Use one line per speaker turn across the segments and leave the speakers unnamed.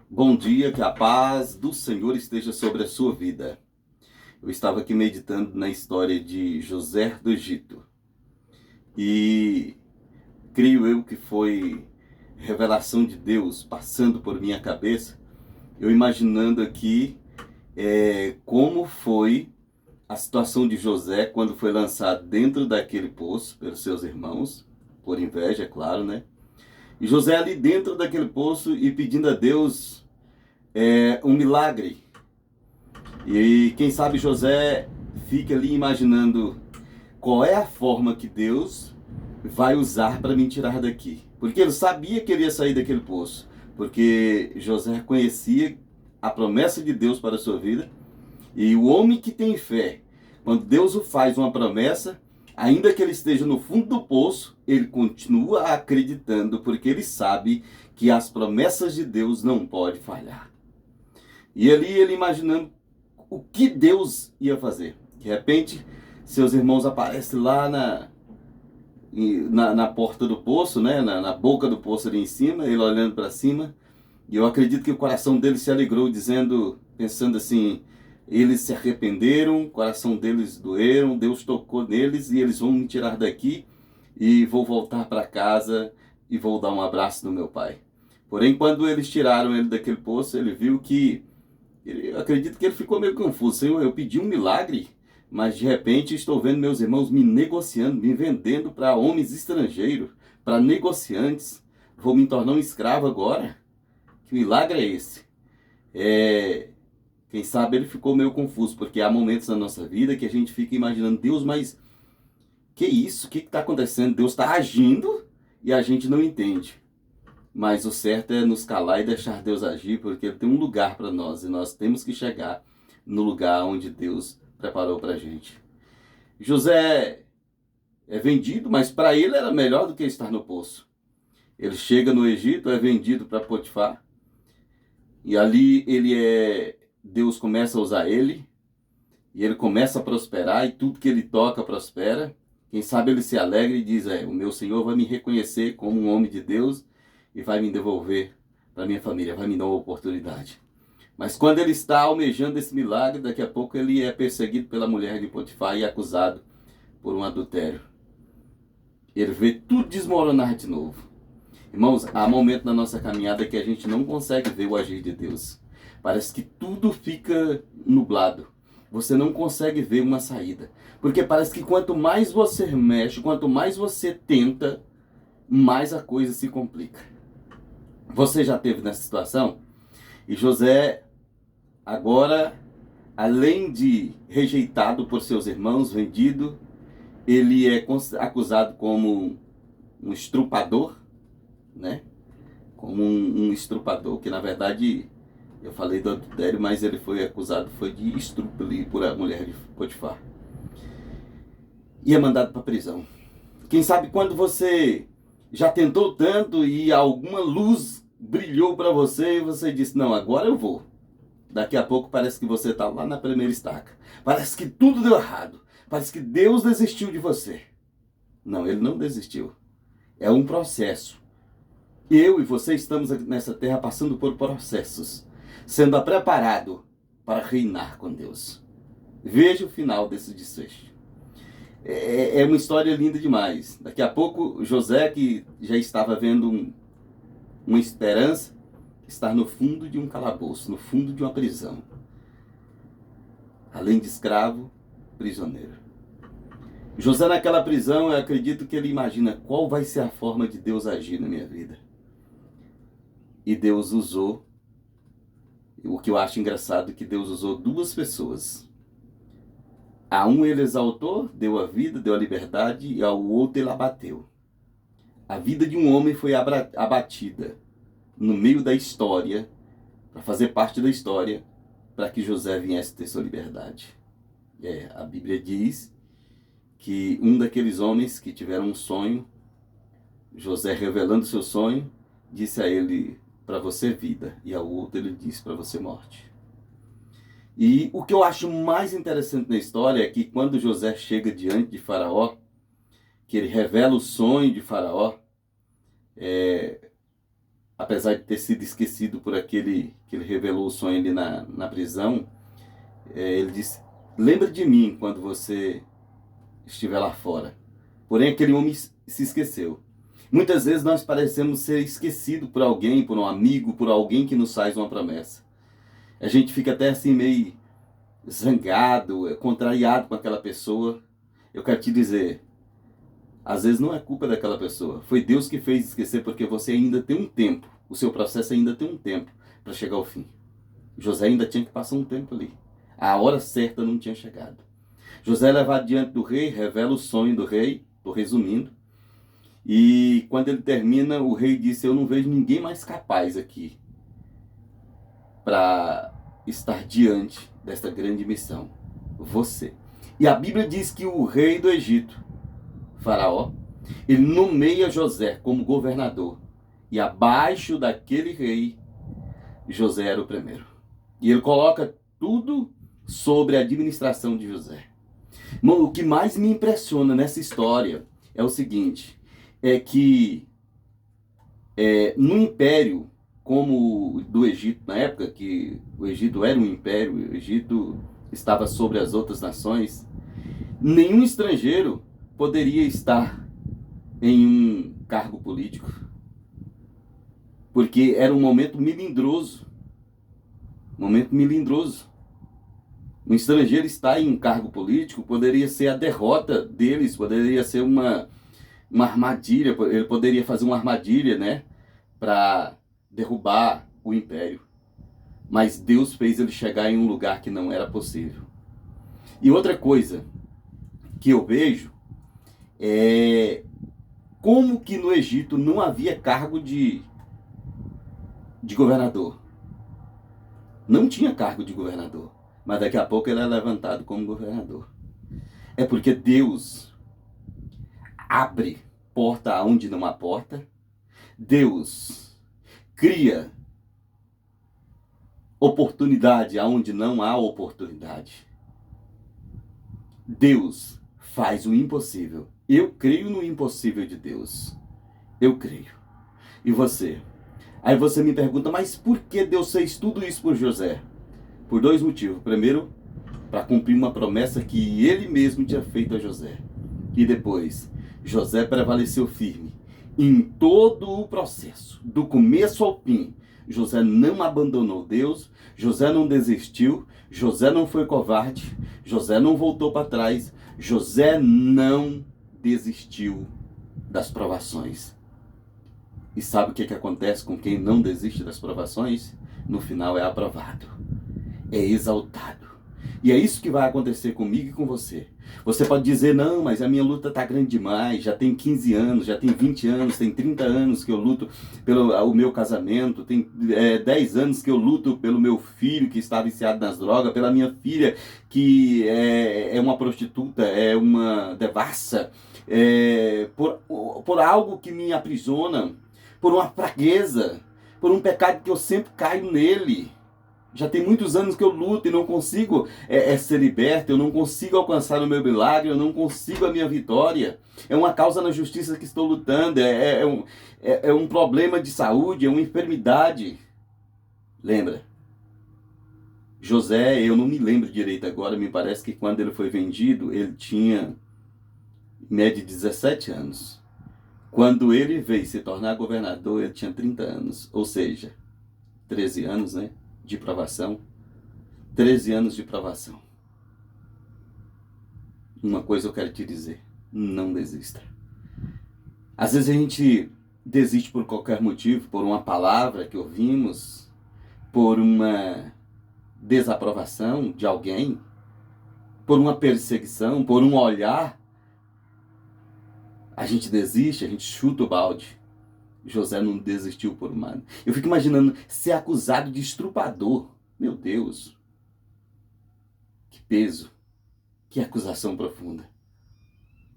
Bom dia, que a paz do Senhor esteja sobre a sua vida. Eu estava aqui meditando na história de José do Egito e creio eu que foi revelação de Deus passando por minha cabeça, eu imaginando aqui como foi a situação de José quando foi lançado dentro daquele poço pelos seus irmãos, por inveja, é claro, né? E José ali dentro daquele poço e pedindo a Deus um milagre. E quem sabe José fica ali imaginando qual é a forma que Deus vai usar para me tirar daqui. Porque ele sabia que ele ia sair daquele poço. Porque José conhecia a promessa de Deus para a sua vida. E o homem que tem fé, quando Deus o faz uma promessa, ainda que ele esteja no fundo do poço, ele continua acreditando, porque ele sabe que as promessas de Deus não podem falhar. E ali ele imaginando o que Deus ia fazer. De repente, seus irmãos aparecem lá na porta do poço, né? Na boca do poço ali em cima, ele olhando para cima. E eu acredito que o coração dele se alegrou, dizendo, pensando assim, eles se arrependeram, o coração deles doeram, Deus tocou neles e eles vão me tirar daqui e vou voltar para casa e vou dar um abraço no meu pai. Porém, quando eles tiraram ele daquele poço, ele viu que eu acredito que ele ficou meio confuso. Senhor, eu pedi um milagre, mas de repente estou vendo meus irmãos me negociando, me vendendo para homens estrangeiros, para negociantes. Vou me tornar um escravo agora? Que milagre é esse? Quem sabe ele ficou meio confuso, porque há momentos na nossa vida que a gente fica imaginando, Deus, mas que isso? O que está acontecendo? Deus está agindo e a gente não entende. Mas o certo é nos calar e deixar Deus agir, porque Ele tem um lugar para nós e nós temos que chegar no lugar onde Deus preparou para a gente. José é vendido, mas para ele era melhor do que estar no poço. Ele chega no Egito, é vendido para Potifar, e ali Deus começa a usar ele, e ele começa a prosperar, e tudo que ele toca prospera. Quem sabe ele se alegra e diz, o meu Senhor vai me reconhecer como um homem de Deus, e vai me devolver para minha família, vai me dar uma oportunidade. Mas quando ele está almejando esse milagre, daqui a pouco ele é perseguido pela mulher de Potifar e acusado por um adultério. Ele vê tudo desmoronar de novo. Irmãos, há momentos na nossa caminhada que a gente não consegue ver o agir de Deus. Parece que tudo fica nublado. Você não consegue ver uma saída. Porque parece que quanto mais você mexe, quanto mais você tenta, mais a coisa se complica. Você já esteve nessa situação? E José, agora, além de rejeitado por seus irmãos, vendido, ele é acusado como um estrupador, né? Como um estrupador, que na verdade, eu falei do adultério, mas ele foi acusado de estupro por a mulher de Potifar. E é mandado para prisão. Quem sabe quando você já tentou tanto e alguma luz brilhou para você e você disse, não, agora eu vou. Daqui a pouco parece que você está lá na primeira estaca. Parece que tudo deu errado. Parece que Deus desistiu de você. Não, Ele não desistiu. É um processo. Eu e você estamos nessa terra passando por processos, sendo preparado para reinar com Deus. Veja o final desse desfecho. É uma história linda demais. Daqui a pouco, José, que já estava vendo uma esperança, está no fundo de um calabouço, no fundo de uma prisão. Além de escravo, prisioneiro. José naquela prisão, eu acredito que ele imagina qual vai ser a forma de Deus agir na minha vida. E Deus usou, o que eu acho engraçado é que Deus usou duas pessoas. A um ele exaltou, deu a vida, deu a liberdade, e ao outro ele abateu. A vida de um homem foi abatida no meio da história, para fazer parte da história, para que José viesse ter sua liberdade. A Bíblia diz que um daqueles homens que tiveram um sonho, José revelando seu sonho, disse a ele, para você vida, e ao outro ele disse, para você morte. E o que eu acho mais interessante na história é que quando José chega diante de apesar de ter sido esquecido por aquele que ele revelou o sonho ali na prisão, ele disse: lembra de mim quando você estiver lá fora. Porém, aquele homem se esqueceu. Muitas vezes nós parecemos ser esquecidos por alguém, por um amigo, por alguém que nos faz uma promessa. A gente fica até assim meio zangado, contrariado com aquela pessoa. Eu quero te dizer, às vezes não é culpa daquela pessoa. Foi Deus que fez esquecer, porque você ainda tem um tempo. O seu processo ainda tem um tempo para chegar ao fim. José ainda tinha que passar um tempo ali. A hora certa não tinha chegado. José é levado diante do rei, revela o sonho do rei, estou resumindo. E quando ele termina, o rei disse: eu não vejo ninguém mais capaz aqui para estar diante desta grande missão. Você. E a Bíblia diz que o rei do Egito, Faraó, ele nomeia José como governador. E abaixo daquele rei, José era o primeiro. E ele coloca tudo sobre a administração de José. Irmão, o que mais me impressiona nessa história é o seguinte, é que no império como do Egito, na época que o Egito era um império, o Egito estava sobre as outras nações, nenhum estrangeiro poderia estar em um cargo político, porque era um momento melindroso. Um estrangeiro estar em um cargo político poderia ser a derrota deles, poderia ser uma armadilha, ele poderia fazer uma armadilha, né, para derrubar o império. Mas Deus fez ele chegar em um lugar que não era possível. E outra coisa que eu vejo é como que no Egito não havia cargo de governador. Não tinha cargo de governador, mas daqui a pouco ele é levantado como governador. É porque Deus abre porta onde não há porta. Deus cria oportunidade aonde não há oportunidade. Deus faz o impossível. Eu creio no impossível de Deus. Eu creio. E você? Aí você me pergunta, mas por que Deus fez tudo isso por José? Por dois motivos. Primeiro, para cumprir uma promessa que ele mesmo tinha feito a José. E depois, José prevaleceu firme em todo o processo, do começo ao fim. José não abandonou Deus, José não desistiu, José não foi covarde, José não voltou para trás, José não desistiu das provações. E sabe o que acontece com quem não desiste das provações? No final é aprovado, é exaltado. E é isso que vai acontecer comigo e com você. Você pode dizer, não, mas a minha luta está grande demais, já tem 15 anos, já tem 20 anos, tem 30 anos que eu luto pelo o meu casamento, tem 10 anos que eu luto pelo meu filho que está viciado nas drogas, pela minha filha que é uma prostituta, é uma devassa, por algo que me aprisiona, por uma fraqueza, por um pecado que eu sempre caio nele. Já tem muitos anos que eu luto e não consigo ser liberto, eu não consigo alcançar o meu milagre, eu não consigo a minha vitória. É uma causa na justiça que estou lutando, é um problema de saúde, é uma enfermidade. Lembra? José, eu não me lembro direito agora, me parece que quando ele foi vendido, ele tinha em média de 17 anos. Quando ele veio se tornar governador, ele tinha 30 anos, ou seja, 13 anos, né? De provação, 13 anos de provação. Uma coisa eu quero te dizer, não desista. Às vezes a gente desiste por qualquer motivo, por uma palavra que ouvimos, por uma desaprovação de alguém, por uma perseguição, por um olhar. A gente desiste, a gente chuta o balde. José não desistiu por nada. Eu fico imaginando ser acusado de estuprador. Meu Deus. Que peso. Que acusação profunda.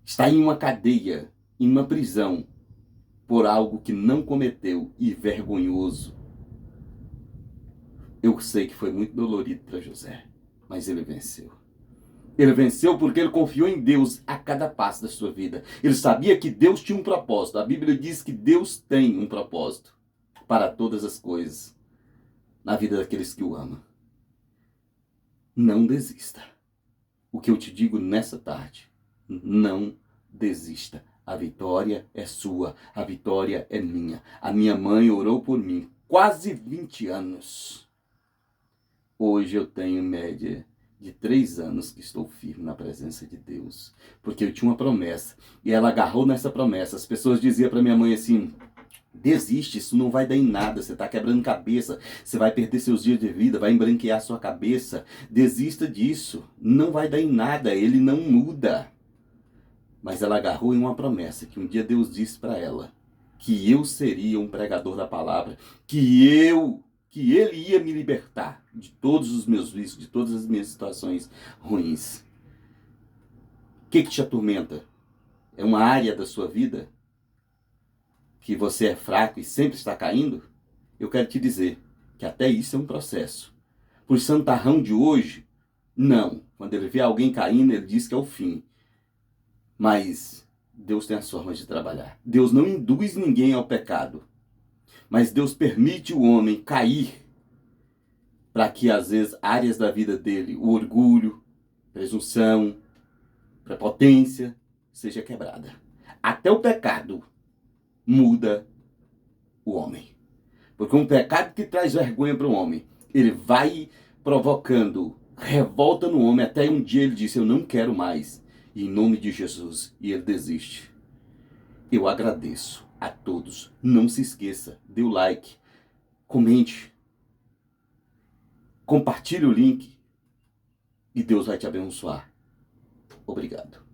Está em uma cadeia, em uma prisão, por algo que não cometeu e vergonhoso. Eu sei que foi muito dolorido para José, mas ele venceu. Ele venceu porque ele confiou em Deus a cada passo da sua vida. Ele sabia que Deus tinha um propósito. A Bíblia diz que Deus tem um propósito. para todas as coisas na vida daqueles que o amam. Não desista. O que eu te digo nessa tarde, não desista. A vitória é sua, a vitória é minha. A minha mãe orou por mim quase 20 anos. Hoje eu tenho média de 3 anos que estou firme na presença de Deus. Porque eu tinha uma promessa e ela agarrou nessa promessa. As pessoas diziam para minha mãe assim: desiste, isso não vai dar em nada, você está quebrando cabeça, você vai perder seus dias de vida, vai embranquear sua cabeça. Desista disso, não vai dar em nada, ele não muda. Mas ela agarrou em uma promessa que um dia Deus disse para ela que eu seria um pregador da palavra, que ele ia me libertar de todos os meus vícios, de todas as minhas situações ruins. O que te atormenta? É uma área da sua vida que você é fraco e sempre está caindo? Eu quero te dizer que até isso é um processo. Por santarrão de hoje, não. Quando ele vê alguém caindo, ele diz que é o fim. Mas Deus tem as formas de trabalhar. Deus não induz ninguém ao pecado. Mas Deus permite o homem cair para que, às vezes, áreas da vida dele, o orgulho, presunção, prepotência, seja quebrada. Até o pecado muda o homem. Porque um pecado que traz vergonha para o homem, ele vai provocando revolta no homem, até um dia ele diz: eu não quero mais, e em nome de Jesus, e ele desiste. Eu agradeço a todos. Não se esqueça, dê o like, comente, compartilhe o link, e Deus vai te abençoar. Obrigado.